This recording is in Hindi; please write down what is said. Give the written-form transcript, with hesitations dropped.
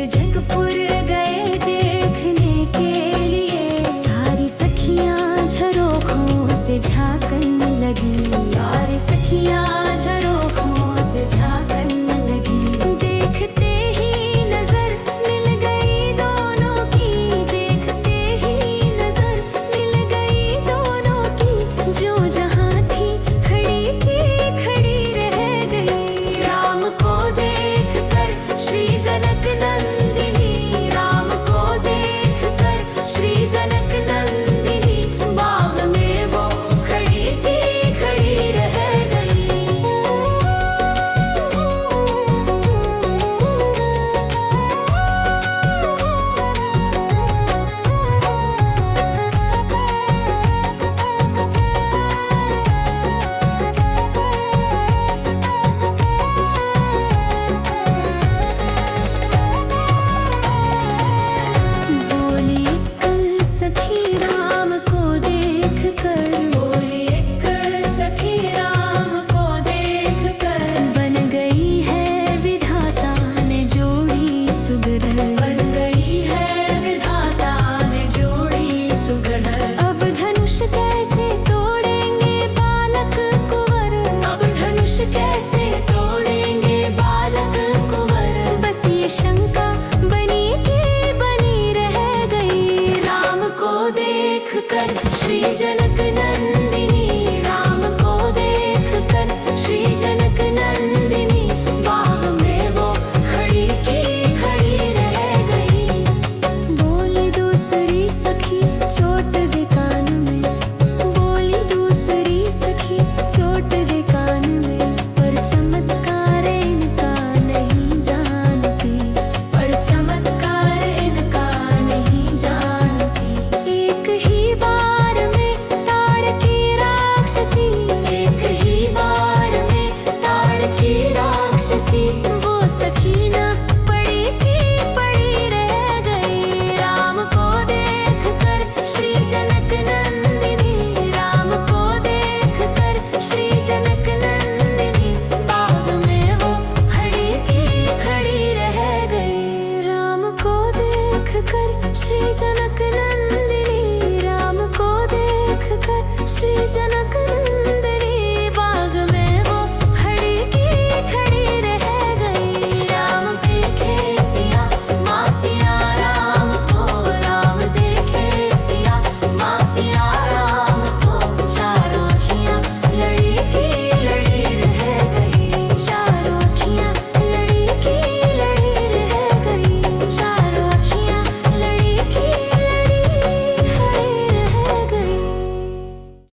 जगपुर गए देखने के लिए, सारी सखियां झरोखों से झांकने लगी, सारी सखियां झरोखों से झांकने लगी। देखते ही नजर मिल गई दोनों की, देखते ही नजर मिल गई दोनों की, जो जहां थी खड़ी की खड़ी रह गई। राम को देख कर श्री जनक नंदिनी, राम को देख कर श्री जनक नंदिनी, बाग में वो खड़ी की खड़ी रह गई। बोली एक सखी राम को देख कर, बोली एक सखी राम को देख कर, बन गई है विधाता ने जोड़ी सुगढ़, बन गई है विधाता ने जोड़ी सुगढ़। अब धनुष कैसे तोड़ेंगे बालक कुंवर, अब धनुष कैसे तोड़ेंगे बालक कुंवर, बस ये शंका बनी की बनी रह गई। राम को देख कर श्री जनक